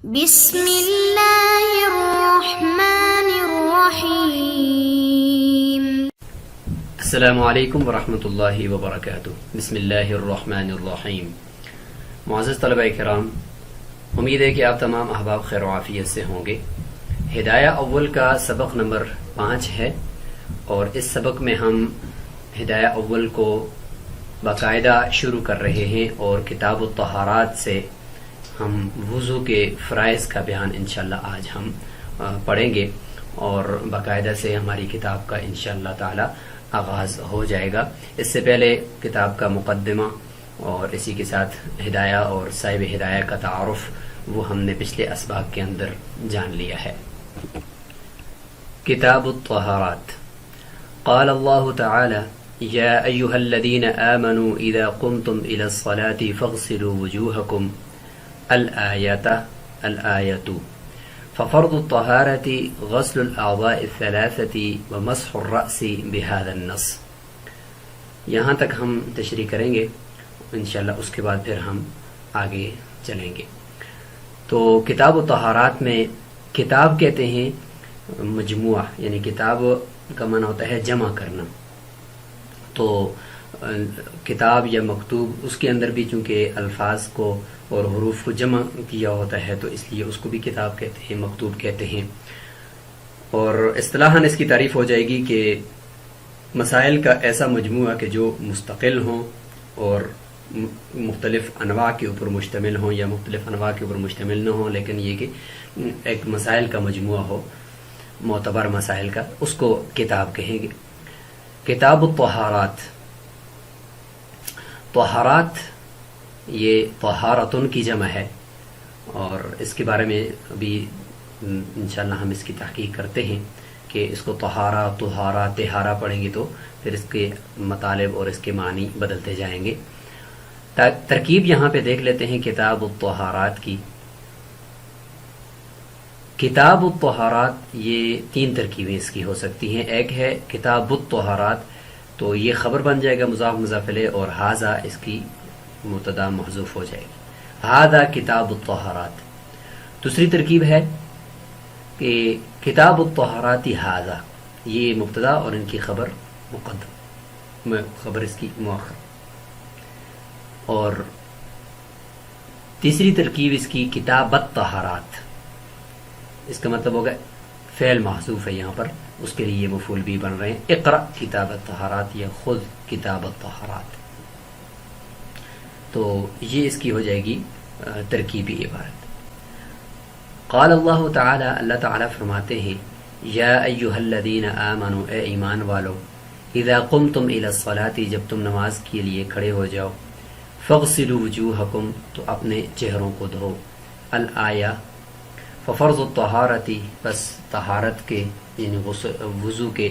بسم اللہ الرحمن الرحیم۔ السلام علیکم ورحمۃ اللہ وبرکاتہ۔ بسم اللہ الرحمن الرحیم۔ معزز طلبہ کرام، امید ہے کہ آپ تمام احباب خیر و عافیت سے ہوں گے۔ ہدایہ اول کا سبق نمبر 5 ہے، اور اس سبق میں ہم ہدایہ اول کو باقاعدہ شروع کر رہے ہیں، اور کتاب الطہارات سے ہم وضو کے فرائض کا بیان انشاءاللہ آج ہم پڑھیں گے، اور باقاعدہ سے ہماری کتاب کا انشاءاللہ تعالی آغاز ہو جائے گا۔ اس سے پہلے کتاب کا مقدمہ اور اسی کے ساتھ ہدایہ اور صاحب ہدایہ کا تعارف وہ ہم نے پچھلے اسباق کے اندر جان لیا ہے۔ کتاب الطہارات۔ قال اللہ تعالی یا ایہا الذین آمنوا اذا قمتم الى الصلاة فاغسلوا وجوہکم الآیت ففرض الطہارة غسل الاعضاء الثلاثة ومسح الرأس بهذا النص۔ یہاں تک ہم تشریح کریں گے انشاءاللہ، اس کے بعد پھر ہم آگے چلیں گے۔ تو کتاب الطہارات میں کتاب کہتے ہیں مجموعہ، یعنی کتاب کا معنی ہوتا ہے جمع کرنا۔ تو کتاب یا مکتوب، اس کے اندر بھی چونکہ الفاظ کو اور حروف کو جمع کیا ہوتا ہے تو اس لیے اس کو بھی کتاب کہتے ہیں، مکتوب کہتے ہیں۔ اور اصطلاحاً اس کی تعریف ہو جائے گی کہ مسائل کا ایسا مجموعہ کہ جو مستقل ہوں اور مختلف انواع کے اوپر مشتمل ہوں، یا مختلف انواع کے اوپر مشتمل نہ ہوں، لیکن یہ کہ ایک مسائل کا مجموعہ ہو، معتبر مسائل کا، اس کو کتاب کہیں گے۔ کتاب الطہارات۔ طہارات یہ طہارتن کی جمع ہے، اور اس کے بارے میں ابھی انشاءاللہ ہم اس کی تحقیق کرتے ہیں کہ اس کو طہارہ، طہارہ، طہارہ پڑھیں گے تو پھر اس کے مطالب اور اس کے معنی بدلتے جائیں گے۔ ترکیب یہاں پہ دیکھ لیتے ہیں کتاب الطہارات کی۔ کتاب الطہارات یہ 3 ترکیبیں اس کی ہو سکتی ہیں۔ ایک ہے کتاب الطہارات، تو یہ خبر بن جائے گا مضاف مضاف الیہ، اور ھذا اس کی مبتدا محذوف ہو جائے گی، ھذا کتاب الطہارات۔ دوسری ترکیب ہے کہ کتاب الطہارات ھذا، یہ مبتدا اور ان کی خبر مقدم، خبر اس کی مؤخر۔ اور تیسری ترکیب اس کی کتاب الطہارات، اس کا مطلب ہوگا فعل محذوف ہے یہاں پر، اس کے لیے یہ مفعول بھی بن رہے ہیں، اقرأ کتاب الطہارات یا خذ کتاب الطہارات۔ تو یہ اس کی ہو جائے گی ترکیبی عبارت۔ قال اللہ تعالی، اللہ تعالی فرماتے ہیں یا ایھا الذین آمنوا، اے ایمان والو، اذا قمتم الی الصلاۃ، جب تم نماز کے لیے کھڑے ہو جاؤ، فاغسلوا وجوہکم، تو اپنے چہروں کو دھو، الآیہ، ففرض الطہارۃ، بس طہارت کے یعنی وضو کے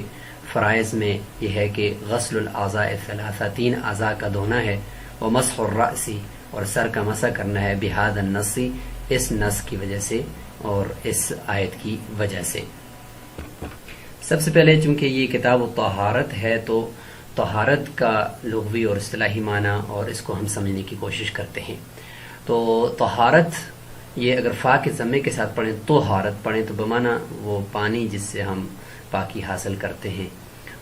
فرائض میں یہ ہے کہ غسل الاعضاء الثلاثہ، 3 اعضاء کا دھونا ہے، ومسح الرأس، اور سر کا مسح کرنا ہے، بہذا النص، اس نص کی وجہ سے اور اس آیت کی وجہ سے۔ سب سے پہلے چونکہ یہ کتاب الطہارت ہے تو طہارت کا لغوی اور اصطلاحی معنی اور اس کو ہم سمجھنے کی کوشش کرتے ہیں۔ تو طہارت یہ اگر فا کے ضمے کے ساتھ پڑھیں، طہارت پڑھیں تو بمعنی وہ پانی جس سے ہم پاکی حاصل کرتے ہیں،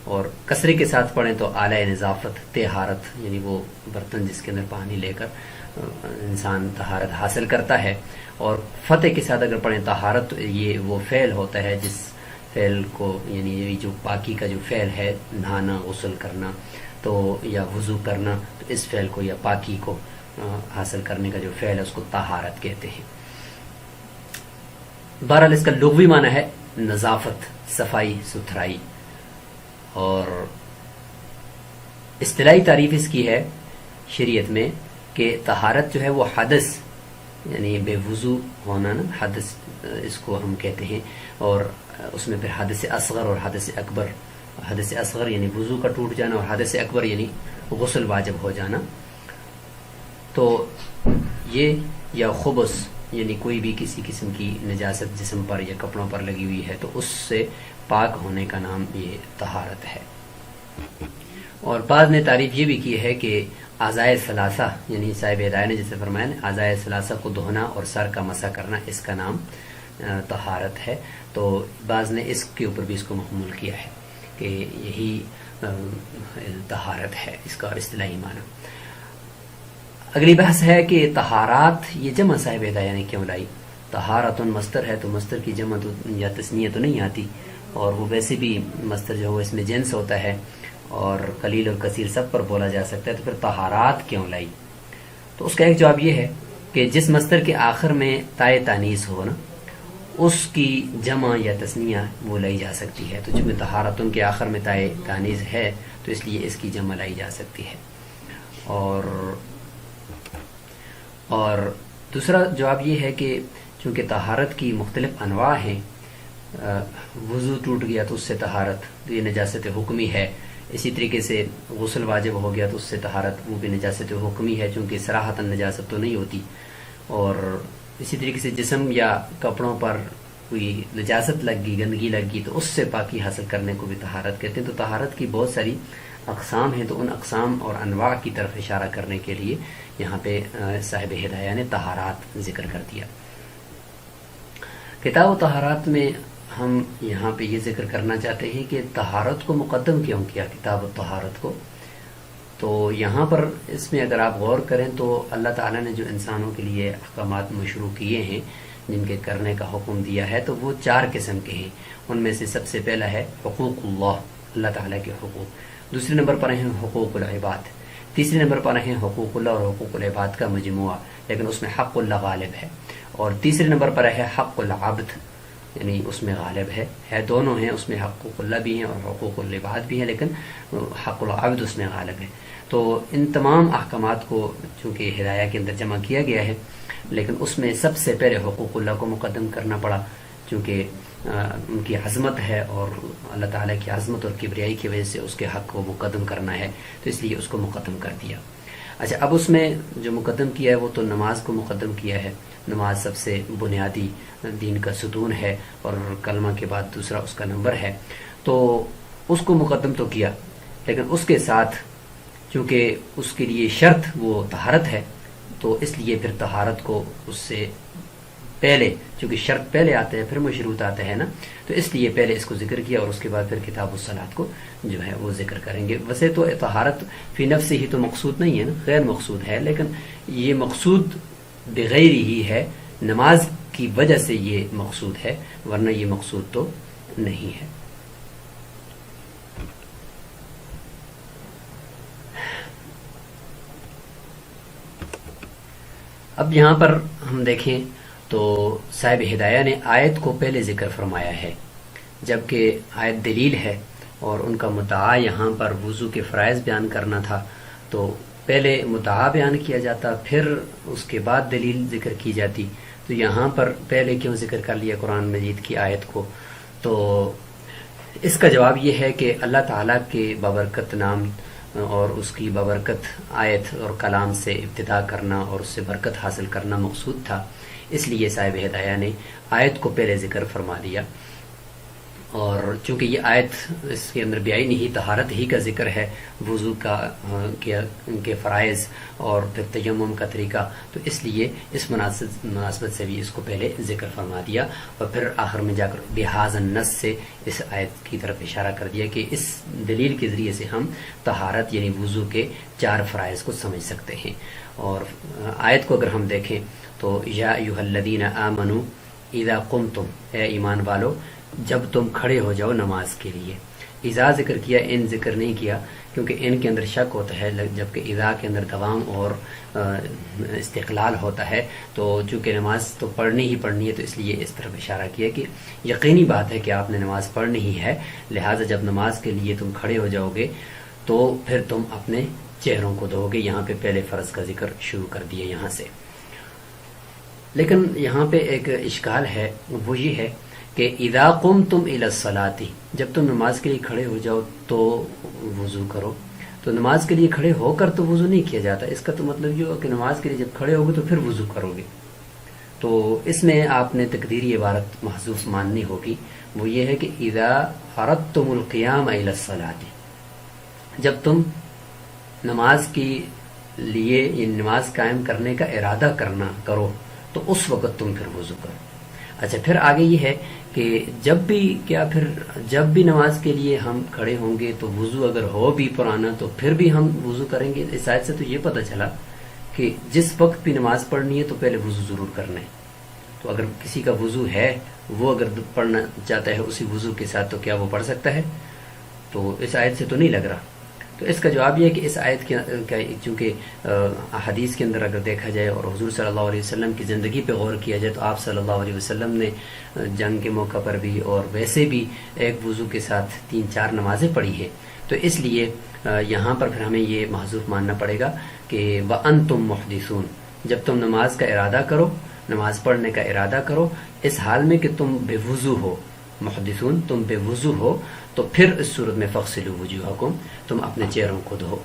اور کسرے کے ساتھ پڑھیں تو اعلی نظافت، طہارت، یعنی وہ برتن جس کے اندر پانی لے کر انسان طہارت حاصل کرتا ہے۔ اور فتح کے ساتھ اگر پڑھیں طہارت، تو یہ وہ فعل ہوتا ہے جس فعل کو، یعنی یہ جو پاکی کا جو فعل ہے، نہانا، غسل کرنا تو یا وضو کرنا، تو اس فعل کو یا پاکی کو حاصل کرنے کا جو فعل ہے اس کو طہارت کہتے ہیں۔ بہرحال اس کا لغوی معنی ہے نظافت، صفائی ستھرائی، اور اصطلاحی تعریف اس کی ہے شریعت میں کہ طہارت جو ہے وہ حدث، یعنی بے وضو ہونا نا، حدث اس کو ہم کہتے ہیں، اور اس میں پھر حدث اصغر اور حدث اکبر، حدث اصغر یعنی وضو کا ٹوٹ جانا، اور حدث اکبر یعنی غسل واجب ہو جانا۔ تو یہ یا خبث، یعنی کوئی بھی کسی قسم کی نجاست جسم پر یا کپڑوں پر لگی ہوئی ہے تو اس سے پاک ہونے کا نام یہ طہارت ہے۔ اور بعض نے تعریف یہ بھی کی ہے کہ اعضائے ثلاثہ یعنی صاحب ہدایہ نے جیسے فرمایا نا اعضائے ثلاثہ کو دھونا اور سر کا مسح کرنا، اس کا نام طہارت ہے. تو بعض نے اس کے اوپر بھی اس کو محمول کیا ہے کہ یہی طہارت ہے اس کا اصطلاحی معنی. اگلی بحث ہے کہ طہارات یہ جمع صاحب ہدایہ نے کیوں لائی؟ طہارت مصدر ہے تو مصدر کی جمع تو یا تثنیہ تو نہیں آتی، اور وہ ویسے بھی مصدر جو ہے اس میں جنس ہوتا ہے اور قلیل اور کثیر سب پر بولا جا سکتا ہے، تو پھر طہارات کیوں لائی؟ تو اس کا ایک جواب یہ ہے کہ جس مصدر کے آخر میں تائے تانیث ہو نا اس کی جمع یا تثنیہ وہ لائی جا سکتی ہے. تو چونکہ طہارتن کے آخر میں تائے تانیث ہے تو اس لیے اس کی جمع لائی جا سکتی ہے. اور دوسرا جواب یہ ہے کہ چونکہ طہارت کی مختلف انواع ہیں، وضو ٹوٹ گیا تو اس سے طہارت، تو یہ نجاست حکمی ہے. اسی طریقے سے غسل واجب ہو گیا تو اس سے طہارت، وہ بھی نجاست حکمی ہے چونکہ صراحتاً نجاست تو نہیں ہوتی. اور اسی طریقے سے جسم یا کپڑوں پر کوئی نجاست لگ گئی، گندگی لگ گئی تو اس سے پاکی حاصل کرنے کو بھی طہارت کہتے ہیں. تو طہارت کی بہت ساری اقسام ہیں، تو ان اقسام اور انواع کی طرف اشارہ کرنے کے لیے یہاں پہ صاحب ہدایہ نے طہارات ذکر کر دیا. کتاب و طہارات میں ہم یہاں پہ یہ ذکر کرنا چاہتے ہیں کہ طہارت کو مقدم کیوں کیا، کتاب و طہارت کو. تو یہاں پر اس میں اگر آپ غور کریں تو اللہ تعالیٰ نے جو انسانوں کے لیے احکامات مشروع کیے ہیں، جن کے کرنے کا حکم دیا ہے، تو وہ 4 قسم کے ہیں. ان میں سے سب سے پہلا ہے حقوق اللہ تعالیٰ کے حقوق. دوسرے نمبر پر ہیں حقوق العباد. تیسرے نمبر پر ہیں حقوق اللہ اور حقوق العباد کا مجموعہ، لیکن اس میں حق اللہ غالب ہے. اور تیسرے نمبر پر ہے حق العبد، یعنی اس میں غالب ہے دونوں ہیں، اس میں حقوق اللہ بھی ہیں اور حقوق العباد بھی ہیں، لیکن حق العبد اس میں غالب ہے. تو ان تمام احکامات کو چونکہ ہدایہ کے اندر جمع کیا گیا ہے، لیکن اس میں سب سے پہلے حقوق اللہ کو مقدم کرنا پڑا، چونکہ ان کی عظمت ہے اور اللہ تعالیٰ کی عظمت اور کبریائی کی وجہ سے اس کے حق کو مقدم کرنا ہے، تو اس لیے اس کو مقدم کر دیا. اچھا، اب اس میں جو مقدم کیا ہے وہ تو نماز کو مقدم کیا ہے. نماز سب سے بنیادی دین کا ستون ہے اور کلمہ کے بعد دوسرا اس کا نمبر ہے، تو اس کو مقدم تو کیا، لیکن اس کے ساتھ چونکہ اس کے لیے شرط وہ طہارت ہے، تو اس لیے پھر طہارت کو اس سے پہلے، چونکہ شرط پہلے آتے ہیں پھر مشروط آتے ہیں نا، تو اس لیے پہلے اس کو ذکر کیا اور اس کے بعد پھر کتاب الصلاۃ کو جو ہے وہ ذکر کریں گے. ویسے تو طہارت فی نفس ہی تو مقصود نہیں ہے نا، غیر مقصود ہے، لیکن یہ مقصود بغیر ہی ہے، نماز کی وجہ سے یہ مقصود ہے، ورنہ یہ مقصود تو نہیں ہے. اب یہاں پر ہم دیکھیں تو صاحب ہدایہ نے آیت کو پہلے ذکر فرمایا ہے، جبکہ آیت دلیل ہے اور ان کا مدعا یہاں پر وضو کے فرائض بیان کرنا تھا، تو پہلے مدعا بیان کیا جاتا پھر اس کے بعد دلیل ذکر کی جاتی. تو یہاں پر پہلے کیوں ذکر کر لیا قرآن مجید کی آیت کو؟ تو اس کا جواب یہ ہے کہ اللہ تعالیٰ کے بابرکت نام اور اس کی بابرکت آیت اور کلام سے ابتدا کرنا اور اس سے برکت حاصل کرنا مقصود تھا، اس لیے صاحب ہدایہ نے آیت کو پہلے ذکر فرما دیا. اور چونکہ یہ آیت اس کے اندر بیائی نہیں طہارت ہی کا ذکر ہے، وضو کا کے فرائض اور پھر تیمم کا طریقہ، تو اس لیے اس مناسبت سے بھی اس کو پہلے ذکر فرما دیا اور پھر آخر میں جا کر بحاظ النص سے اس آیت کی طرف اشارہ کر دیا کہ اس دلیل کے ذریعے سے ہم طہارت یعنی وضو کے 4 فرائض کو سمجھ سکتے ہیں. اور آیت کو اگر ہم دیکھیں تو یا ایھا الذین آمنوا اذا قمتم، اے ایمان والو جب تم کھڑے ہو جاؤ نماز کے لیے. اذا ذکر کیا، ان ذکر نہیں کیا، کیونکہ ان کے اندر شک ہوتا ہے، جبکہ اذا کے اندر دوام اور استقلال ہوتا ہے. تو چونکہ نماز تو پڑھنی ہی پڑھنی ہے، تو اس لیے اس طرف اشارہ کیا کہ یقینی بات ہے کہ آپ نے نماز پڑھنی ہی ہے، لہٰذا جب نماز کے لیے تم کھڑے ہو جاؤ گے تو پھر تم اپنے چہروں کو دھو گے. یہاں پہ پہلے فرض کا ذکر شروع کر دیا یہاں سے. لیکن یہاں پہ ایک اشکال ہے، وہ یہ ہے کہ اذا قمتم الی الصلاۃ، جب تم نماز کے لیے کھڑے ہو جاؤ تو وضو کرو. تو نماز کے لیے کھڑے ہو کر تو وضو نہیں کیا جاتا، اس کا تو مطلب یہ ہو کہ نماز کے لیے جب کھڑے ہوگے تو پھر وضو کرو گے. تو اس میں آپ نے تقدیری عبارت محذوف ماننی ہوگی، وہ یہ ہے کہ اذا اردتم القیام الی الصلاۃ، جب تم نماز کی لیے یہ نماز قائم کرنے کا ارادہ کرو تو اس وقت تم پھر وضو کرو. اچھا پھر آگے یہ ہے کہ جب بھی نماز کے لیے ہم کھڑے ہوں گے تو وضو اگر ہو بھی پرانا تو پھر بھی ہم وضو کریں گے. اس آیت سے تو یہ پتہ چلا کہ جس وقت بھی نماز پڑھنی ہے تو پہلے وضو ضرور کرنا ہے. تو اگر کسی کا وضو ہے وہ اگر پڑھنا چاہتا ہے اسی وضو کے ساتھ تو کیا وہ پڑھ سکتا ہے؟ تو اس آیت سے تو نہیں لگ رہا. تو اس کا جواب یہ ہے کہ اس آیت کے چونکہ حدیث کے اندر اگر دیکھا جائے اور حضور صلی اللہ علیہ وسلم کی زندگی پہ غور کیا جائے تو آپ صلی اللہ علیہ وسلم نے جنگ کے موقع پر بھی اور ویسے بھی ایک وضو کے ساتھ 3-4 نمازیں پڑھی ہیں. تو اس لیے یہاں پر پھر ہمیں یہ محذوف ماننا پڑے گا کہ وَأَنْتُمْ مُحْدِثُونَ، جب تم نماز کا ارادہ کرو، نماز پڑھنے کا ارادہ کرو اس حال میں کہ تم بے وضو ہو، محدثون تم بے وضو ہو، تو پھر اس صورت میں فَغْسِلُوا وُجُوهَكُمْ، تم اپنے چہروں کو دھو.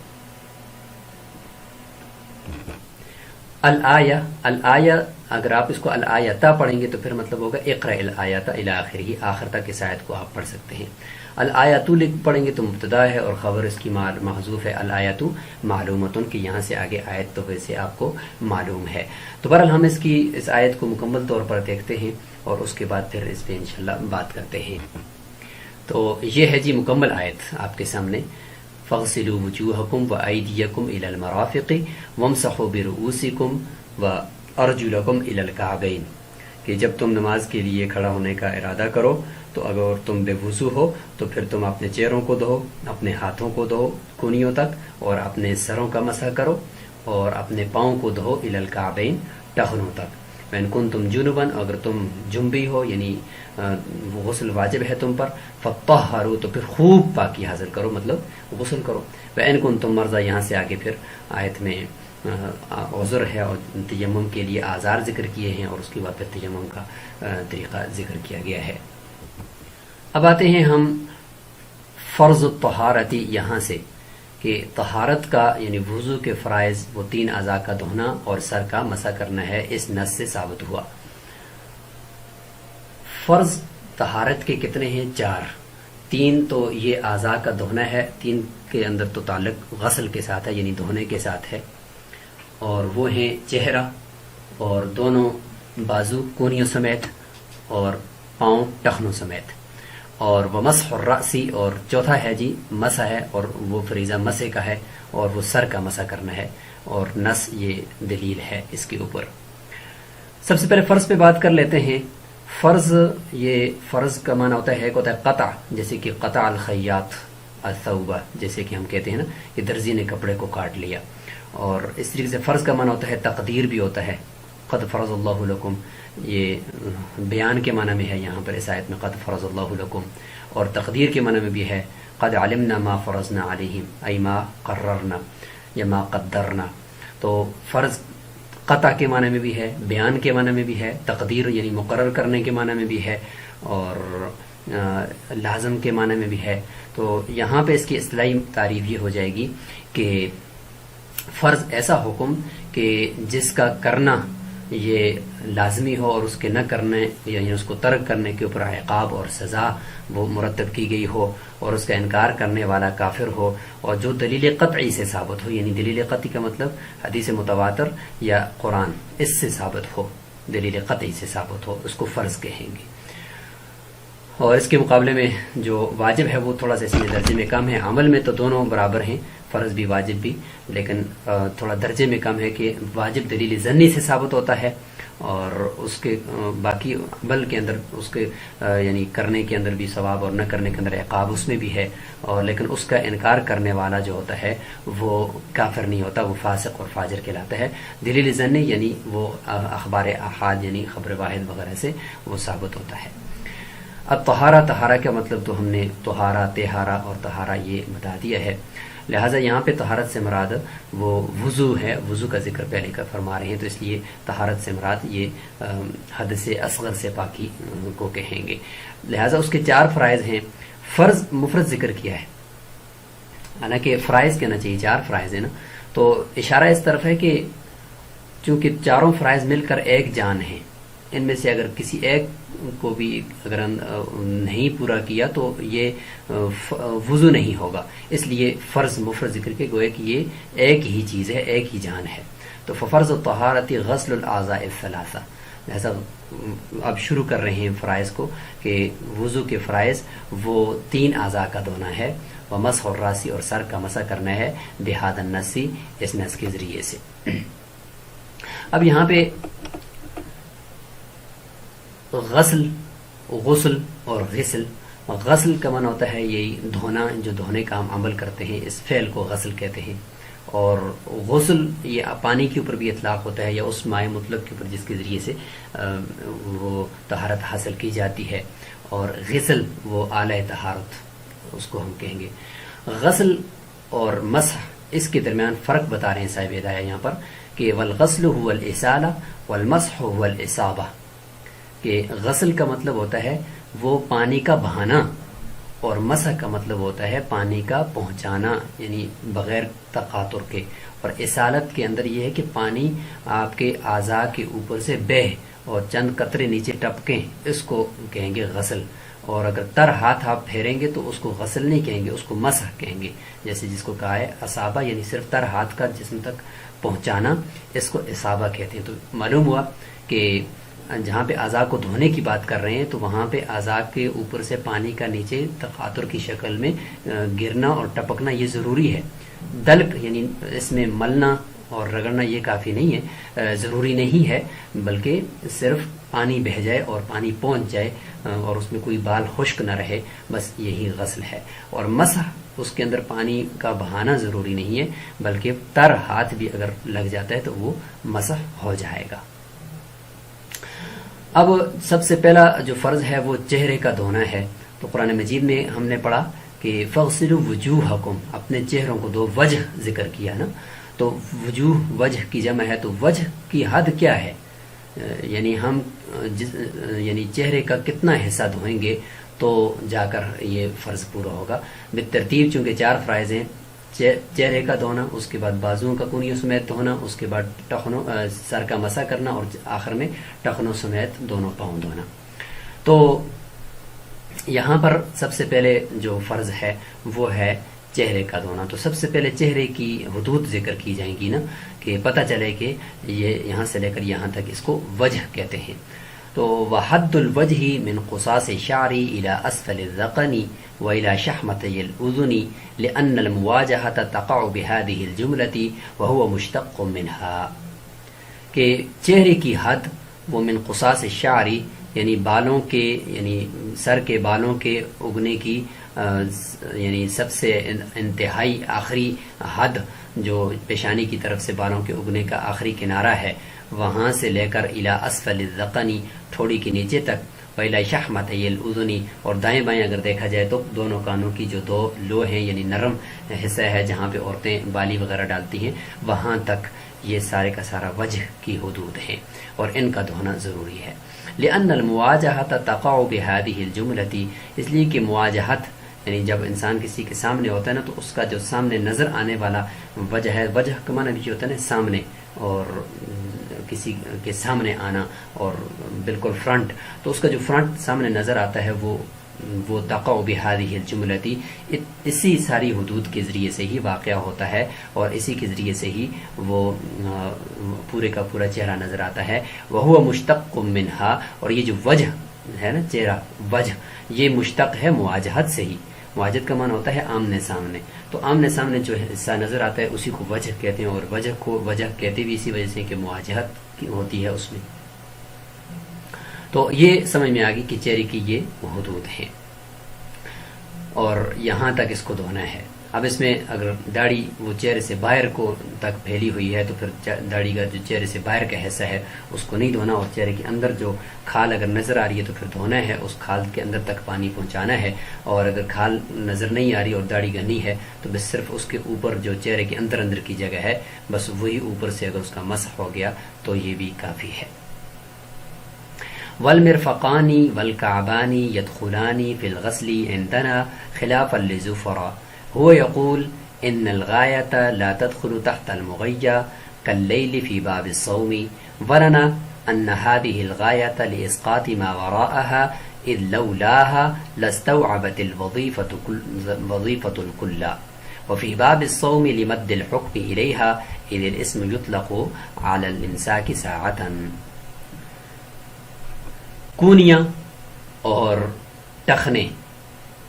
الآیہ اگر آپ اس کو الآیتا پڑھیں گے تو پھر مطلب ہوگا اقرأ الآیات الی آخرہ، آخر تک اس آیت کو آپ پڑھ سکتے ہیں. الآیاتو پڑھیں گے تو مبتدا ہے اور خبر اس کی محذوف ہے. الآیاتو معلومتن کہ یہاں سے آگے آیت تو ویسے آپ کو معلوم ہے. تو بہرحال ہم اس آیت کو مکمل طور پر دیکھتے ہیں اور اس کے بعد پھر اس پہ انشاءاللہ بات کرتے ہیں. تو یہ ہے جی مکمل آیت آپ کے سامنے. فَغْسِلُوا وُجُوهَكُمْ وَأَيْدِيَكُمْ إِلَى الْمَرَافِقِ وَامْسَحُوا بِرُؤُوسِكُمْ وَأَرْجُلَكُمْ إِلَى الْكَعْبَيْنِ، کہ جب تم نماز کے لیے کھڑا ہونے کا ارادہ کرو تو اگر تم بے وضو ہو تو پھر تم اپنے چہروں کو دھو، اپنے ہاتھوں کو دھو کونیوں تک، اور اپنے سروں کا مسح کرو اور اپنے پاؤں کو دھو إِلَى الْكَعْبَيْنِ ٹخنوں تک. وَإِن كُنتُمْ جُنُبًا، اگر تم جنبی ہو یعنی غسل واجب ہے تم پر، فَطَّهَّرُوا تو پھر خوب پاکی حاصل کرو، مطلب غسل کرو. وَإِن كُنتُمْ مَرْضَىٰ یہاں سے آگے پھر آیت میں عذر ہے اور تیمم کے لیے آزار ذکر کیے ہیں اور اس کے بعد پھر تیمم کا طریقہ ذکر کیا گیا ہے. اب آتے ہیں ہم فرض الطہارتی یہاں سے کہ طہارت کا یعنی وضو کے فرائض وہ 3 اعضاء کا دھونا اور سر کا مسح کرنا ہے، اس نص سے ثابت ہوا. فرض طہارت کے کتنے ہیں؟ 4. 3 تو یہ اعضاء کا دھونا ہے، 3 کے اندر تو تعلق غسل کے ساتھ ہے یعنی دھونے کے ساتھ ہے، اور وہ ہیں چہرہ اور دونوں بازو کونیوں سمیت اور پاؤں ٹخنوں سمیت، اور وہ مسح الرأسی، اور چوتھا ہے جی مسح ہے اور وہ فریضہ مسح کا ہے اور وہ سر کا مسح کرنا ہے، اور نص یہ دلیل ہے اس کے اوپر. سب سے پہلے فرض پہ بات کر لیتے ہیں. فرض، یہ فرض کا معنی ہوتا ہے، ایک ہوتا ہے قطع، جیسے کہ قطع الخیاط الثوبہ، جیسے کہ ہم کہتے ہیں نا کہ درزی نے کپڑے کو کاٹ لیا. اور اس طریقے سے فرض کا معنی ہوتا ہے تقدیر بھی ہوتا ہے، قد فرض اللہ لکم، یہ بیان کے معنی میں ہے یہاں پر اس آیت میں قد فرض اللہ لکم، اور تقدیر کے معنی میں بھی ہے قد علمنا ما فرضنا علیہم ای ما قررنا یا ما قدرنا. تو فرض قطع کے معنی میں بھی ہے، بیان کے معنی میں بھی ہے، تقدیر یعنی مقرر کرنے کے معنی میں بھی ہے، اور لازم کے معنی میں بھی ہے. تو یہاں پہ اس کی اصطلاحی تعریف یہ ہو جائے گی کہ فرض ایسا حکم کہ جس کا کرنا یہ لازمی ہو اور اس کے نہ کرنے یعنی اس کو ترک کرنے کے اوپر عقاب اور سزا وہ مرتب کی گئی ہو، اور اس کا انکار کرنے والا کافر ہو، اور جو دلیل قطعی سے ثابت ہو، یعنی دلیل قطعی کا مطلب حدیث متواتر یا قرآن اس سے ثابت ہو، دلیل قطعی سے ثابت ہو، اس کو فرض کہیں گے. اور اس کے مقابلے میں جو واجب ہے وہ تھوڑا سا اس میں درجے میں کم ہے. عمل میں تو دونوں برابر ہیں، فرض بھی واجب بھی، لیکن تھوڑا درجے میں کم ہے کہ واجب دلیل ظنی سے ثابت ہوتا ہے، اور اس کے باقی عمل کے اندر اس کے یعنی کرنے کے اندر بھی ثواب اور نہ کرنے کے اندر عقاب اس میں بھی ہے، اور لیکن اس کا انکار کرنے والا جو ہوتا ہے وہ کافر نہیں ہوتا، وہ فاسق اور فاجر کہلاتا ہے. دلیل ظنی یعنی وہ اخبار احاد یعنی خبر واحد وغیرہ سے وہ ثابت ہوتا ہے. اب طہارہ کا مطلب تو ہم نے طہارہ، طہارہ اور طہارہ یہ بتا دیا ہے. لہٰذا یہاں پہ طہارت سے مراد وہ وضو ہے، وضو کا ذکر پہلے کا فرما رہے ہیں، تو اس لیے طہارت سے مراد یہ حدث اصغر سے پاکی کو کہیں گے. لہٰذا اس کے 4 فرائض ہیں. فرض مفرد ذکر کیا ہے، حالانکہ فرائض کہنا چاہیے، 4 فرائض ہیں نا. تو اشارہ اس طرف ہے کہ چونکہ چاروں فرائض مل کر ایک جان ہیں، ان میں سے اگر کسی ایک کو بھی اگر نہیں پورا کیا تو یہ وضو نہیں ہوگا. اس لیے فرض مفرد ذکر کے گوئے کہ یہ ایک ہی چیز ہے، ایک ہی جان ہے. تو ففرض الطہارت غسل الاعضاء الثلاثہ. ایسا اب شروع کر رہے ہیں فرائض کو کہ وضو کے فرائض وہ 3 اعضاء کا دھونا ہے، ومسح الراسی اور سر کا مسح کرنا ہے، بہذا النص اس نص کے ذریعے سے. اب یہاں پہ غسل اور غسل. غسل کا معنی ہوتا ہے یہی دھونا، جو دھونے کا ہم عمل کرتے ہیں اس فعل کو غسل کہتے ہیں. اور غسل یہ پانی کے اوپر بھی اطلاق ہوتا ہے یا اس ماء مطلق کے اوپر جس کے ذریعے سے وہ طہارت حاصل کی جاتی ہے. اور غسل وہ اعلی طہارت اس کو ہم کہیں گے. غسل اور مسح اس کے درمیان فرق بتا رہے ہیں صاحب ہدایہ یہاں پر کہ والغسل هو الاسالہ والمسح هو الاصابہ. کہ غسل کا مطلب ہوتا ہے وہ پانی کا بہانا اور مسح کا مطلب ہوتا ہے پانی کا پہنچانا، یعنی بغیر تقاطر کے. اور اصالت کے اندر یہ ہے کہ پانی آپ کے اعضاء کے اوپر سے بہہ اور چند قطرے نیچے ٹپکیں، اس کو کہیں گے غسل. اور اگر تر ہاتھ آپ پھیریں گے تو اس کو غسل نہیں کہیں گے، اس کو مسح کہیں گے. جیسے جس کو کہا ہے اصابہ، یعنی صرف تر ہاتھ کا جسم تک پہنچانا، اس کو اصابہ کہتے ہیں. تو معلوم ہوا کہ جہاں پہ اعضاء کو دھونے کی بات کر رہے ہیں تو وہاں پہ اعضاء کے اوپر سے پانی کا نیچے تقاطر کی شکل میں گرنا اور ٹپکنا یہ ضروری ہے. دلک یعنی اس میں ملنا اور رگڑنا یہ کافی نہیں ہے، ضروری نہیں ہے، بلکہ صرف پانی بہہ جائے اور پانی پہنچ جائے اور اس میں کوئی بال خشک نہ رہے، بس یہی غسل ہے. اور مسح اس کے اندر پانی کا بہانا ضروری نہیں ہے، بلکہ تر ہاتھ بھی اگر لگ جاتا ہے تو وہ مسح ہو جائے گا. اب سب سے پہلا جو فرض ہے وہ چہرے کا دھونا ہے. تو قرآن مجید میں ہم نے پڑھا کہ فاغسلوا وجوہکم، اپنے چہروں کو دو. وجہ ذکر کیا نا، تو وجوہ وجہ کی جمع ہے. تو وجہ کی حد کیا ہے، یعنی ہم یعنی چہرے کا کتنا حصہ دھوئیں گے تو جا کر یہ فرض پورا ہوگا. بالترتیب چونکہ 4 فرائض ہیں، چہرے کا دھونا، اس کے بعد بازوؤں کا کونیوں سمیت دھونا، اس کے بعد ٹخنوں سر کا مسح کرنا، اور آخر میں ٹخنوں سمیت دونوں پاؤں دھونا. تو یہاں پر سب سے پہلے جو فرض ہے وہ ہے چہرے کا دھونا. تو سب سے پہلے چہرے کی حدود ذکر کی جائیں گی نا، کہ پتہ چلے کہ یہ یہاں سے لے کر یہاں تک اس کو وجہ کہتے ہیں. تو وحد الوجہ من قصاص الشعر الى اسفل الذقن والى شحمتي الاذن لان المواجهه تقع بهذه الجمله وهو مشتق منها. کہ چہرے کی حد وہ من قصاص الشعر یعنی بالوں کے، یعنی سر کے بالوں کے اگنے کی یعنی سب سے انتہائی آخری حد جو پیشانی کی طرف سے بالوں کے اگنے کا آخری کنارہ ہے، وہاں سے لے کر الی اسفل الذقن ٹھوڑی کے نیچے تک، وإلی شحمتي الاذن اور دائیں بائیں اگر دیکھا جائے تو دونوں کانوں کی جو 2 لو ہیں یعنی نرم حصہ ہے جہاں پہ عورتیں بالی وغیرہ ڈالتی ہیں، وہاں تک یہ سارے کا سارا وجہ کی حدود ہیں اور ان کا دھونا ضروری ہے. لأن المواجهة تقع بهذه الجملة، اس لیے کہ مواجہت یعنی جب انسان کسی کے سامنے ہوتا ہے نا تو اس کا جو سامنے نظر آنے والا وجہ ہے، وجہ کا معنی بھی ہوتا ہے نا سامنے، اور کسی کے سامنے آنا اور بالکل فرنٹ، تو اس کا جو فرنٹ سامنے نظر آتا ہے وہ تقع بهذه الجملة، اسی ساری حدود کے ذریعے سے ہی واقع ہوتا ہے اور اسی کے ذریعے سے ہی وہ پورے کا پورا چہرہ نظر آتا ہے. وهو مشتق منها، اور یہ جو وجہ ہے نا چہرہ، وجہ یہ مشتق ہے مواجہت سے ہی. مواجہت کا معنی ہوتا ہے آمنے سامنے، تو آمنے سامنے جو حصہ نظر آتا ہے اسی کو وجہ کہتے ہیں، اور وجہ کو وجہ کہتے بھی اسی وجہ سے کہ مواجہت ہوتی ہے اس میں. تو یہ سمجھ میں آ گئی کہ چہرے کی یہ حدود ہیں اور یہاں تک اس کو دھونا ہے. اب اس میں اگر داڑھی وہ چہرے سے باہر کو تک پھیلی ہوئی ہے تو پھر داڑھی کا جو چہرے سے باہر کا حصہ ہے اس کو نہیں دھونا، اور چہرے کے اندر جو کھال اگر نظر آ رہی ہے تو پھر دھونا ہے، اس کھال کے اندر تک پانی پہنچانا ہے. اور اگر کھال نظر نہیں آ رہی اور داڑھی گھنی ہے تو بس صرف اس کے اوپر جو چہرے کے اندر کی جگہ ہے بس وہی اوپر سے اگر اس کا مسح ہو گیا تو یہ بھی کافی ہے. والمرفقان والكعبان يدخلان في الغسل عندنا خلافا لزفر. هو يقول إن الغاية لا تدخل تحت المغية كالليل في باب الصوم، ولنا أن هذه الغاية لإسقاط ما وراءها إذ لولاها لاستوعبت الوظيفة الكل وفي باب الصوم لمد الحكم إليها إذ الاسم يطلق على الإمساك ساعة. کونیاں اور ٹخنے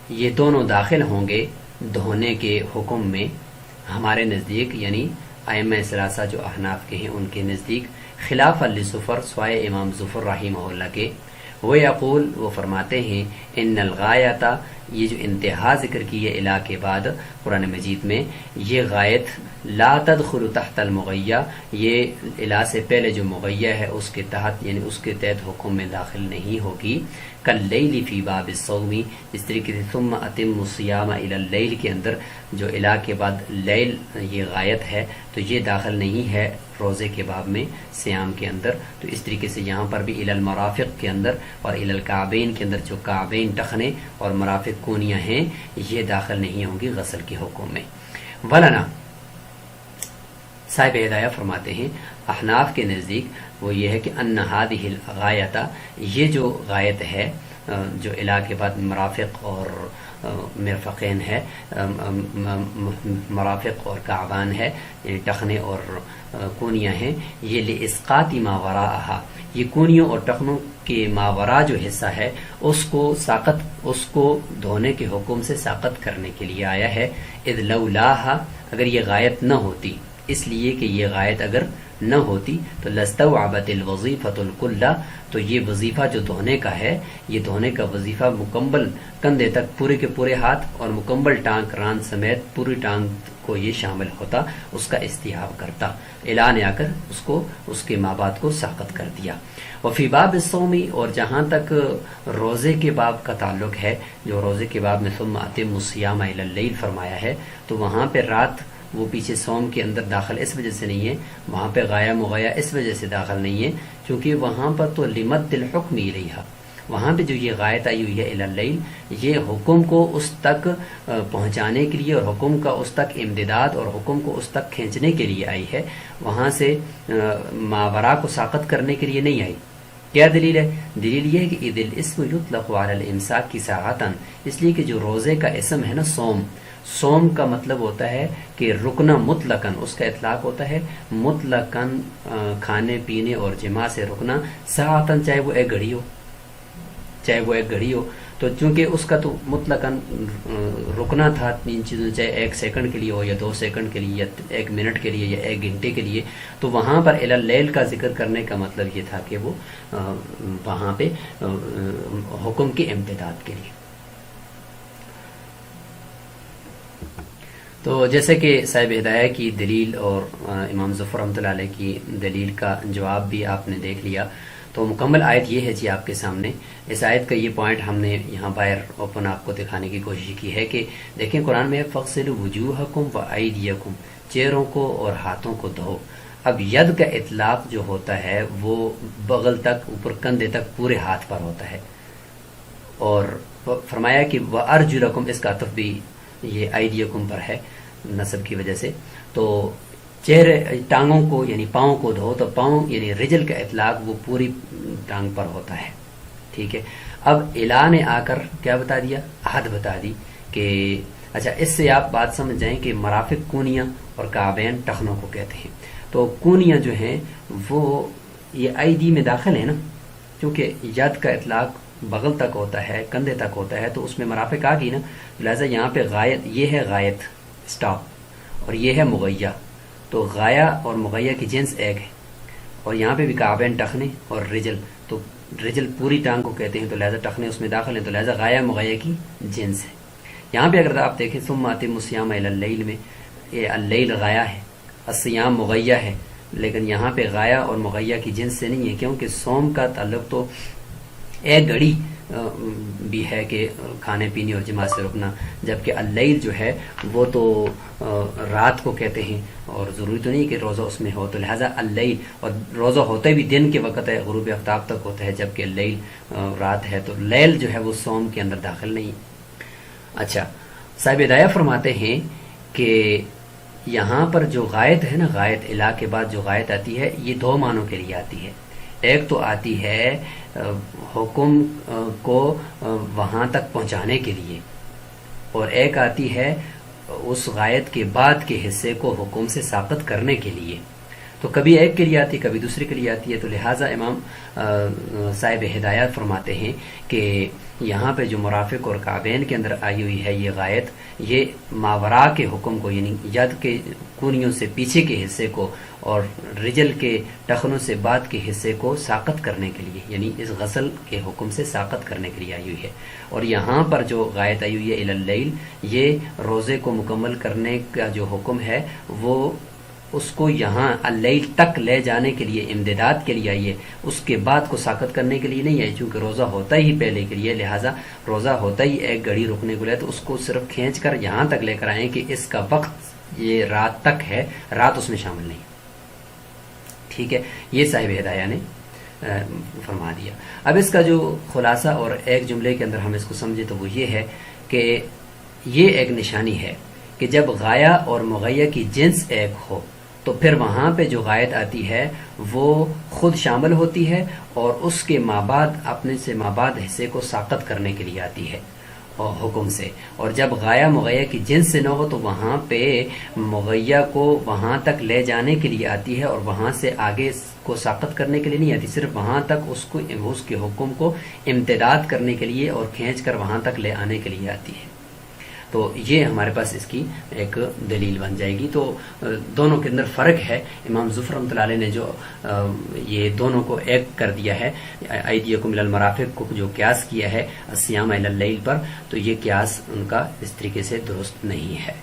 یہ دونوں داخل ہوں گے دھونے کے حکم میں ہمارے نزدیک، یعنی ائمہ ثلاثہ جو احناف کے ہیں ان کے نزدیک، خلاف لظفر سوائے امام ظفر رحمہ اللہ کے. وہ یقول، وہ فرماتے ہیں، ان الغایت، یہ جو انتہا ذکر کی ہے الہ کے بعد قرآن مجید میں، یہ غایت لا تدخل تحت المغیہ، یہ الہ سے پہلے جو مغیہ ہے اس کے تحت، یعنی اس کے تحت حکم میں داخل نہیں ہوگی. کاللیل فی باب الصوم، اس طریقے سے ثم اتم الصیام الی اللیل کے اندر جو الہ کے بعد لیل یہ غایت ہے تو یہ داخل نہیں ہے روزے کے باب میں صیام کے اندر. تو اس طریقے سے یہاں پر بھی الی المرافق کے اندر اور الی الکعبین کے اندر جو کعبین ٹخنے اور مرافق کونیاں ہیں یہ داخل نہیں ہوں گی غسل کے حکم میں. ولنا، صاحب ہدایہ فرماتے ہیں احناف کے نزدیک وہ یہ ہے کہ ان هذه الغایت، یہ جو غایت ہے جو الہ کے بعد مرافق اور مرفقین ہے، مرافق اور کعبان ہے، یعنی ٹخنے اور کونیاں ہیں، یہ لاسقاط ما وراءها، یہ کونیوں اور ٹخنوں کے ماورا جو حصہ ہے اس کو دھونے کے حکم سے ساقط کرنے کے لیے آیا ہے. اذ لولاها، اگر یہ غایت نہ ہوتی، اس لیے کہ یہ غایت اگر نہ ہوتی تو لستوعبت الوظیفۃ الکل، تو یہ وظیفہ جو دھونے کا ہے، یہ دھونے کا وظیفہ مکمل کندھے تک پورے کے پورے ہاتھ اور مکمل ٹانک ران سمیت پوری ٹانک کو یہ شامل ہوتا، اس کا استیعاب کرتا. الہ نے آ کر اس کے ماں باپ کو ساقط کر دیا. وفی باب الصوم، اور جہاں تک روزے کے باب کا تعلق ہے، جو روزے کے باب میں ثم اتم الصیام الی اللیل فرمایا ہے، تو وہاں پہ رات وہ پیچھے سوم کے اندر داخل اس وجہ سے نہیں ہے، وہاں پہ غایا مغیا اس وجہ سے داخل نہیں ہے کیونکہ وہاں پر تو لمد الحکم الیہا، وہاں پہ جو یہ غایت آئی ہوئی ہے الی اللیل، یہ حکم کو اس تک پہنچانے کے لیے اور حکم کا اس تک امداد اور حکم کو اس تک کھینچنے کے لیے آئی ہے، وہاں سے ماورا کو ساقط کرنے کے لیے نہیں آئی. کیا دلیل ہے؟ دلیل یہ ہے کہ اذ الاسم یطلق علی الامساک ساعۃ، اس لیے کہ جو روزے کا اسم ہے نا سوم کا مطلب ہوتا ہے کہ رکنا مطلقاً، اس کا اطلاق ہوتا ہے مطلقاً کھانے پینے اور جماع سے رکنا، ساعتاً چاہے وہ ایک گھڑی ہو، تو چونکہ اس کا تو مطلقاً رکنا تھا تین چیزوں، چاہے 1 سیکنڈ کے لیے ہو یا 2 سیکنڈ کے لیے یا 1 منٹ کے لیے یا 1 گھنٹے کے لیے، تو وہاں پر الی اللیل کا ذکر کرنے کا مطلب یہ تھا کہ وہ وہاں پہ حکم کی امتداد کے لیے. تو جیسے کہ صاحب ہدایہ کی دلیل اور امام ظفر رحمۃ اللہ علیہ کی دلیل کا جواب بھی آپ نے دیکھ لیا، تو مکمل آیت یہ ہے جی آپ کے سامنے. اس آیت کا یہ پوائنٹ ہم نے یہاں باہر اوپن آپ کو دکھانے کی کوشش کی ہے کہ دیکھیں قرآن میں فَغْسِلُوا وُجُوهَكُمْ وَأَيْدِيَكُمْ، چہروں کو اور ہاتھوں کو دھو. اب ید کا اطلاق جو ہوتا ہے وہ بغل تک، اوپر کندھے تک پورے ہاتھ پر ہوتا ہے، اور فرمایا کہ وَأَرْجُلَكُمْ، اس کا عطف بھی یہ ایدیکم پر ہے نصب کی وجہ سے. تو چہرے ٹانگوں کو یعنی پاؤں کو دھو، تو پاؤں یعنی رجل کا اطلاق وہ پوری ٹانگ پر ہوتا ہے. ٹھیک ہے، اب الہ نے آ کر کیا بتا دیا؟ عہد بتا دی کہ اچھا اس سے آپ بات سمجھ جائیں کہ مرافق کونیاں اور کعبین ٹخنوں کو کہتے ہیں. تو کونیاں جو ہیں وہ یہ ایدی میں داخل ہیں نا، کیونکہ ید کا اطلاق بغل تک ہوتا ہے، کندھے تک ہوتا ہے، تو اس میں مرافق آ گئی نا، لہٰذا یہاں پہ غایت یہ ہے، غایت اسٹاپ، اور یہ ہے مغیہ. تو غایا اور مغیہ کی جنس ایک ہے، اور یہاں پہ بھی کعبین ٹخنے اور رجل، تو رجل پوری ٹانگ کو کہتے ہیں، تو لہذا ٹخنے اس میں داخل ہیں، تو لہذا غایا مغیہ کی جنس ہے. یہاں پہ اگر آپ دیکھیں ثم اتم الصیام الی اللیل میں یہ اللیل غایا ہے، الصیام مغیہ ہے، لیکن یہاں پہ غایا اور مغیہ کی جنس سے نہیں ہے، کیونکہ سوم کا تعلق تو ایک گھڑی بھی ہے کہ کھانے پینے اور جماع سے رکنا، جبکہ اللیل جو ہے وہ تو رات کو کہتے ہیں، اور ضروری تو نہیں کہ روزہ اس میں ہو، تو لہٰذا اللیل، اور روزہ ہوتے بھی دن کے وقت ہے، غروب آفتاب تک ہوتا ہے، جبکہ اللیل رات ہے، تو لیل جو ہے وہ سوم کے اندر داخل نہیں. اچھا، صاحب ہدایہ فرماتے ہیں کہ یہاں پر جو غایت ہے نا، غایت الہ کے بعد جو غایت آتی ہے یہ 2 معنوں کے لیے آتی ہے. ایک تو آتی ہے حکم کو وہاں تک پہنچانے کے لیے، اور ایک آتی ہے اس غایت کے بعد کے حصے کو حکم سے ساقط کرنے کے لیے. تو کبھی ایک کے لیے آتی ہے، کبھی دوسرے کے لیے آتی ہے. تو لہٰذا امام صاحب ہدایات فرماتے ہیں کہ یہاں پہ جو مرافق اور کعبین کے اندر آئی ہوئی ہے یہ غایت، یہ ماورا کے حکم کو، یعنی ید کے کونیوں سے پیچھے کے حصے کو اور رجل کے ٹخنوں سے بعد کے حصے کو ساقط کرنے کے لیے، یعنی اس غسل کے حکم سے ساقط کرنے کے لیے آئی ہوئی ہے. اور یہاں پر جو غایت آئی ہوئی ہے الی اللیل، یہ روزے کو مکمل کرنے کا جو حکم ہے وہ اس کو یہاں اللیل تک لے جانے کے لیے، امداد کے لیے آئی ہے، اس کے بعد کو ساقط کرنے کے لیے نہیں آئی. چونکہ روزہ ہوتا ہی پہلے کے لیے، لہٰذا روزہ ہوتا ہی ایک گھڑی رکنے کو لے، تو اس کو صرف کھینچ کر یہاں تک لے کر آئیں کہ اس کا وقت یہ رات تک ہے، رات اس میں شامل نہیں. ٹھیک ہے، یہ صاحب ہدایہ نے فرما دیا. اب اس کا جو خلاصہ اور ایک جملے کے اندر ہم اس کو سمجھے تو وہ یہ ہے کہ یہ ایک نشانی ہے کہ جب غایا اور مغیہ کی جنس ایک ہو تو پھر وہاں پہ جو غایت آتی ہے وہ خود شامل ہوتی ہے اور اس کے مابعد اپنے سے مابعد حصے کو ساقط کرنے کے لیے آتی ہے حکم سے. اور جب غایا مغیہ کی جنس سے نہ ہو تو وہاں پہ مغیہ کو وہاں تک لے جانے کے لیے آتی ہے اور وہاں سے آگے کو ساقط کرنے کے لیے نہیں آتی، صرف وہاں تک اس کے حکم کو امتداد کرنے کے لیے اور کھینچ کر وہاں تک لے آنے کے لیے آتی ہے. تو یہ ہمارے پاس اس کی ایک دلیل بن جائے گی. تو دونوں کے اندر فرق ہے. امام ظفر رحمۃ اللہ علیہ نے جو یہ دونوں کو ایک کر دیا ہے، ایدیکم الی المرافق کو جو قیاس کیا ہے الصیام الی اللیل پر، تو یہ قیاس ان کا اس طریقے سے درست نہیں ہے.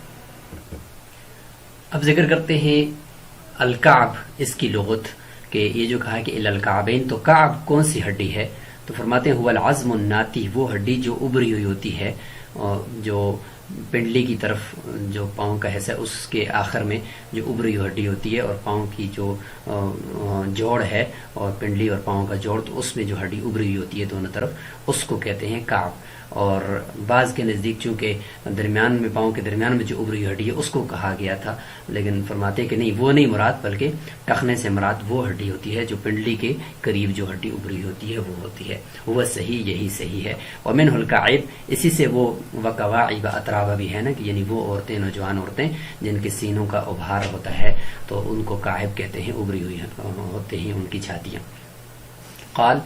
اب ذکر کرتے ہیں الکعب، اس کی لغت، کہ یہ جو کہا کہ الی الکعبین، تو کعب کون سی ہڈی ہے؟ تو فرماتے ہیں هو العظم الناتی، وہ ہڈی جو ابری ہوئی ہوتی ہے، جو پنڈلی کی طرف جو پاؤں کا حصہ اس کے آخر میں جو ابری ہڈی ہوتی ہے، اور پاؤں کی جو جوڑ ہے اور پنڈلی اور پاؤں کا جوڑ، تو اس میں جو ہڈی ابری ہوئی ہوتی ہے دونوں طرف، اس کو کہتے ہیں کعب. اور بعض کے نزدیک چونکہ درمیان میں پاؤں کے درمیان میں جو ابری ہڈی ہے اس کو کہا گیا تھا، لیکن فرماتے ہیں کہ نہیں، وہ نہیں مراد، بلکہ ٹخنے سے مراد وہ ہڈی ہوتی ہے جو پنڈلی کے قریب جو ہڈی ابری ہوتی ہے وہ ہوتی ہے. وہ صحیح، یہی صحیح ہے. ومنہ الکعب، اسی سے وہ وکواعب اترابہ بھی ہے نا، کہ یعنی وہ عورتیں، نوجوان عورتیں جن کے سینوں کا ابھار ہوتا ہے تو ان کو کعب کہتے ہیں، ابری ہوئی ہوتے ہیں ان کی چھاتیاں. قال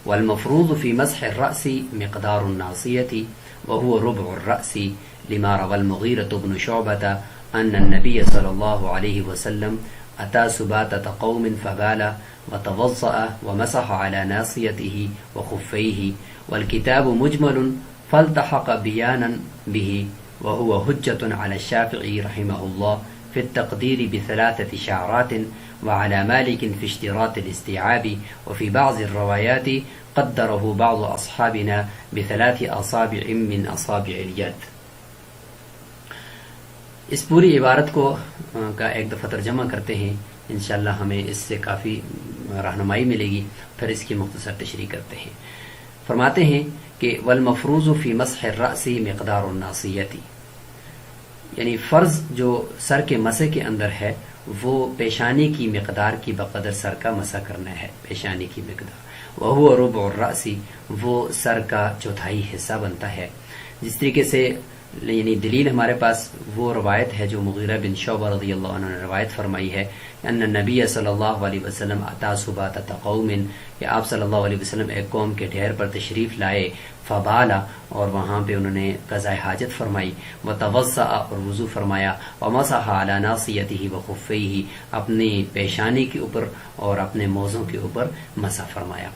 والمفروض في مسح الرأس مقدار الناصية وهو ربع الرأس لما روى المغيرة بن شعبة أن النبي صلى الله عليه وسلم أتى سباتة قوم فبال وتوضأ ومسح على ناصيته وخفيه والكتاب مجمل فالتحق بيانا به وهو حجة على الشافعي رحمه الله في التقدير ب3 شعرات وعلى مالك في اشتراط الاستيعاب وفي بعض الروايات قدره بعض أصحابنا ب3 أصابع من أصابع اليد. اس پوری عبارت کو کا ایک دفعہ ترجمہ کرتے ہیں، انشاءاللہ ہمیں اس سے کافی رہنمائی ملے گی، پھر اس کی مختصر تشریح کرتے ہیں. فرماتے ہیں کہ والمفروض فی مسح الرأس مقدار الناصیتی، یعنی فرض جو سر کے مسح کے اندر ہے وہ پیشانی کی مقدار کی بقدر سر کا مسح کرنا ہے. پیشانی کی مقدار وہو ربع الرأس، وہ سر کا چوتھائی حصہ بنتا ہے. جس طریقے سے یعنی دلیل ہمارے پاس وہ روایت ہے جو مغیرہ بن شعبہ رضی اللہ عنہ نے روایت فرمائی ہے ان نبی صلی اللہ علیہ وسلم اتا سباتۃ قوم، کہ آپ صلی اللہ علیہ وسلم ایک قوم کے ڈھیر پر تشریف لائے، فبالا، اور وہاں پہ انہوں نے قضاء حاجت فرمائی، وتوضأ، اور وضو فرمایا، ومسح علی ناصیتہ وخفیہ، اپنی پیشانی کے اوپر اور اپنے موزوں کے اوپر مسح فرمایا.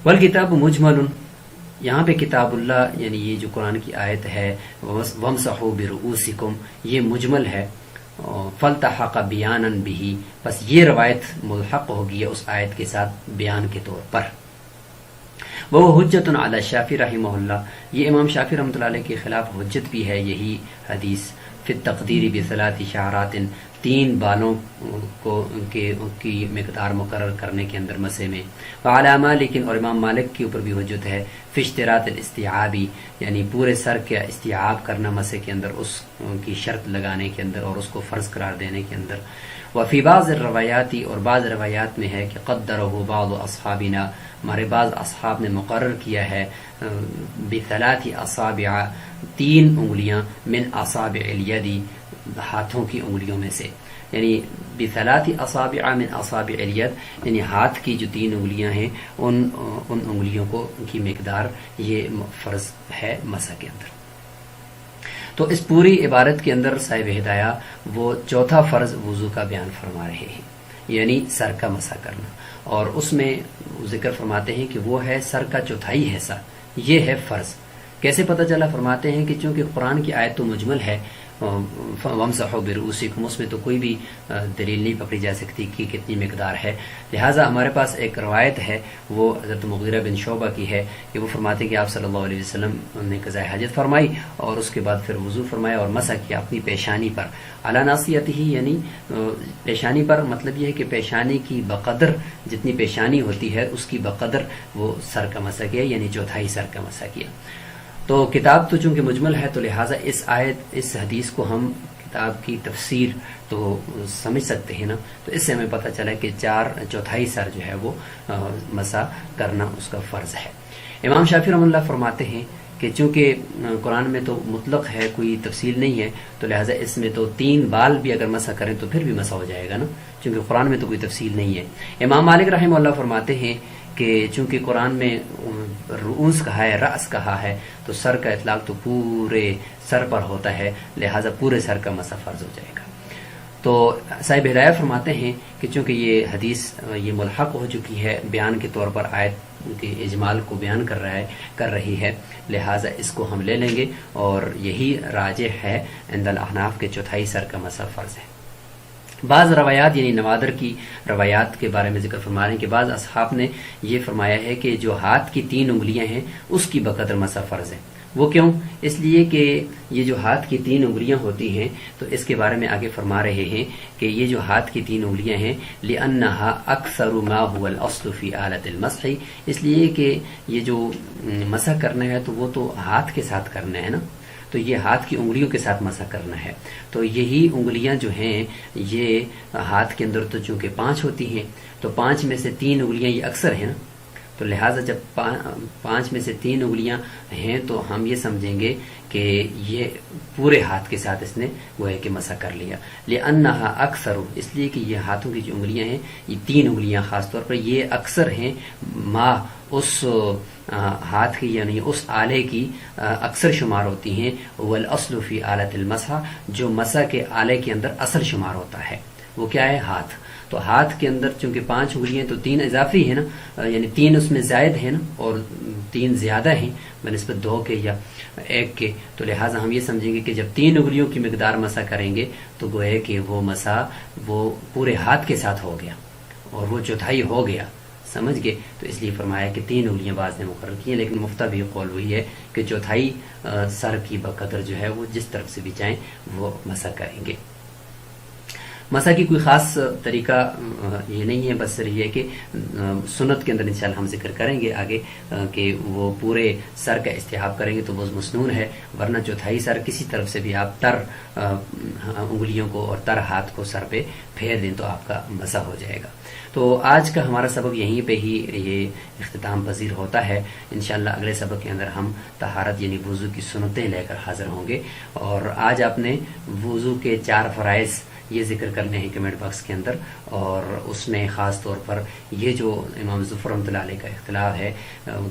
والکتاب مجمل، یہاں پہ کتاب اللہ یعنی یہ جو قرآن کی آیت ہے وَامْسَحُوا بِرُؤُوسِكُمْ، یہ مجمل ہے. فَالْتَحَقَ بِيَانًا بِهِ، بس یہ روایت ملحق ہوگی اس آیت کے ساتھ بیان کے طور پر. وہ حجت علی الشافعی رحمہ اللہ، یہ امام شافعی رحمۃ اللہ علیہ کے خلاف حجت بھی ہے یہی حدیث. فی التقدیر ب3 شعرات، 3 بالوں کی مقدار مقرر کرنے کے اندر مسح میں. وعلی مالک، اور امام مالک کے اوپر بھی حجت ہے فی اشتراط الاستیعابی، یعنی پورے سر کا استیعاب کرنا مسح کے اندر، اس کی شرط لگانے کے اندر اور اس کو فرض قرار دینے کے اندر. وفی بعض الروایاتی، اور بعض روایات میں ہے کہ قدرہ بعض اصحابنا، ہمارے بعض اصحاب نے مقرر کیا ہے بثلاث اصابع، 3 انگلیاں، من اصابع الید، ہاتھوں کی انگلیوں میں سے، یعنی بثلاث اصابع من اصابع الید، یعنی ہاتھ کی جو 3 انگلیاں ہیں ان انگلیوں کو ان کی مقدار یہ فرض ہے مسح کے اندر۔ تو اس پوری عبارت کے اندر صاحب ہدایہ وہ چوتھا فرض وضو کا بیان فرما رہے ہیں، یعنی سر کا مسح کرنا، اور اس میں ذکر فرماتے ہیں کہ وہ ہے سر کا چوتھائی حصہ، یہ ہے فرض۔ کیسے پتہ چلا؟ فرماتے ہیں کہ چونکہ قرآن کی آیت تو مجمل ہے، وَامْسَحُوا بِرُؤُوسِكُمْ، اس میں تو کوئی بھی دلیل نہیں پکڑی جا سکتی کہ کتنی مقدار ہے، لہٰذا ہمارے پاس ایک روایت ہے وہ حضرت مغیرہ بن شعبہ کی ہے کہ وہ فرماتے ہیں کہ آپ صلی اللہ علیہ وسلم نے قضاء حاجت فرمائی اور اس کے بعد پھر وضو فرمایا اور مسح کیا اپنی پیشانی پر، علی ناصیتہ، یعنی پیشانی پر، مطلب یہ ہے کہ پیشانی کی بقدر جتنی پیشانی ہوتی ہے اس کی بقدر وہ سر کا مسح کیا، یعنی چوتھائی سر کا مسح کیا۔ تو کتاب تو چونکہ مجمل ہے تو لہٰذا اس حدیث کو ہم کتاب کی تفسیر تو سمجھ سکتے ہیں نا، تو اس سے ہمیں پتہ چلا کہ چوتھائی سر جو ہے وہ مسح کرنا اس کا فرض ہے۔ امام شافعی رحمۃ اللہ فرماتے ہیں کہ چونکہ قرآن میں تو مطلق ہے، کوئی تفصیل نہیں ہے، تو لہٰذا اس میں تو 3 بال بھی اگر مسح کریں تو پھر بھی مسح ہو جائے گا نا، چونکہ قرآن میں تو کوئی تفصیل نہیں ہے۔ امام مالک رحمہ اللہ فرماتے ہیں کہ چونکہ قرآن میں رؤوس کہا ہے، رأس کہا ہے، تو سر کا اطلاق تو پورے سر پر ہوتا ہے، لہٰذا پورے سر کا مسح فرض ہو جائے گا۔ تو صاحب ہدایہ فرماتے ہیں کہ چونکہ یہ حدیث یہ ملحق ہو چکی ہے، بیان کے طور پر آیت کے اجمال کو بیان کر رہی ہے، لہٰذا اس کو ہم لے لیں گے اور یہی راجح ہے عند الاحناف کے چوتھائی سر کا مسح فرض ہے۔ بعض روایات یعنی نوادر کی روایات کے بارے میں ذکر فرما رہے ہیں کہ بعض اصحاب نے یہ فرمایا ہے کہ جو ہاتھ کی 3 انگلیاں ہیں اس کی بقدر مسح فرض ہے۔ وہ کیوں؟ اس لیے کہ یہ جو ہاتھ کی 3 انگلیاں ہوتی ہیں تو اس کے بارے میں آگے فرما رہے ہیں کہ یہ جو ہاتھ کی 3 انگلیاں ہیں لِأَنَّهَا أَكْثَرُ مَا هُوَ الْأَصْلُ فِي آلَةِ الْمَسْحِ، اس لیے کہ یہ جو مسح کرنا ہے تو وہ تو ہاتھ کے ساتھ کرنا ہے نا، تو یہ ہاتھ کی انگلیوں کے ساتھ مسح کرنا ہے، تو یہی انگلیاں جو ہیں یہ ہاتھ کے اندر تو چونکہ 5 ہوتی ہیں تو 5 میں سے 3 انگلیاں یہ اکثر ہیں نا، تو لہٰذا جب 5 میں سے 3 انگلیاں ہیں تو ہم یہ سمجھیں گے کہ یہ پورے ہاتھ کے ساتھ اس نے وہ ہے کہ مسح کر لیا۔ لِأَنَّهَا أَكْثَرُ، اس لیے کہ یہ ہاتھوں کی جو انگلیاں ہیں یہ 3 انگلیاں خاص طور پر یہ اکثر ہیں، ما اس ہاتھ کی یعنی اس آلے کی اکثر شمار ہوتی ہیں، وَالْأَصْلُ فِي آلَةِ الْمَسْحِ، جو مسح کے آلے کے اندر اصل شمار ہوتا ہے وہ کیا ہے؟ ہاتھ۔ تو ہاتھ کے اندر چونکہ 5 انگلیاں تو 3 اضافی ہیں نا، یعنی 3 اس میں زائد ہیں نا اور 3 زیادہ ہیں بنسبت 2 کے یا 1 کے، تو لہٰذا ہم یہ سمجھیں گے کہ جب 3 انگلیوں کی مقدار مسح کریں گے تو گویا کہ وہ مسح وہ پورے ہاتھ کے ساتھ ہو گیا اور وہ چوتھائی ہو گیا، سمجھ گئے؟ تو اس لیے فرمایا کہ 3 انگلیاں بعض نے مقرر کی ہیں، لیکن مفتہ بھی قول وہی ہے کہ چوتھائی سر کی بقدر جو ہے وہ جس طرف سے بھی چاہیں وہ مسح کریں گے۔ مسح کی کوئی خاص طریقہ یہ نہیں ہے، بس صرف یہ کہ سنت کے اندر انشاءاللہ ہم ذکر کریں گے آگے کہ وہ پورے سر کا استحباب کریں گے تو وہ مسنون ہے، ورنہ چوتھائی سر کسی طرف سے بھی آپ تر انگلیوں کو اور تر ہاتھ کو سر پہ پھیر دیں تو آپ کا مسح ہو جائے گا۔ تو آج کا ہمارا سبق یہیں پہ ہی یہ اختتام پذیر ہوتا ہے، انشاءاللہ اگلے سبق کے اندر ہم طہارت یعنی وضو کی سنتیں لے کر حاضر ہوں گے، اور آج آپ نے وضو کے 4 فرائض یہ ذکر کرنے ہیں کمنٹ باکس کے اندر، اور اس میں خاص طور پر یہ جو امام ظفر رحمۃ اللہ علیہ کا اختلاف ہے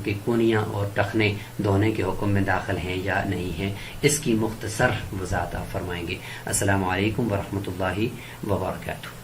کہ کونیاں اور ٹخنے دھونے کے حکم میں داخل ہیں یا نہیں ہیں، اس کی مختصر وضاحت آپ فرمائیں گے۔ السلام علیکم ورحمۃ اللہ وبرکاتہ۔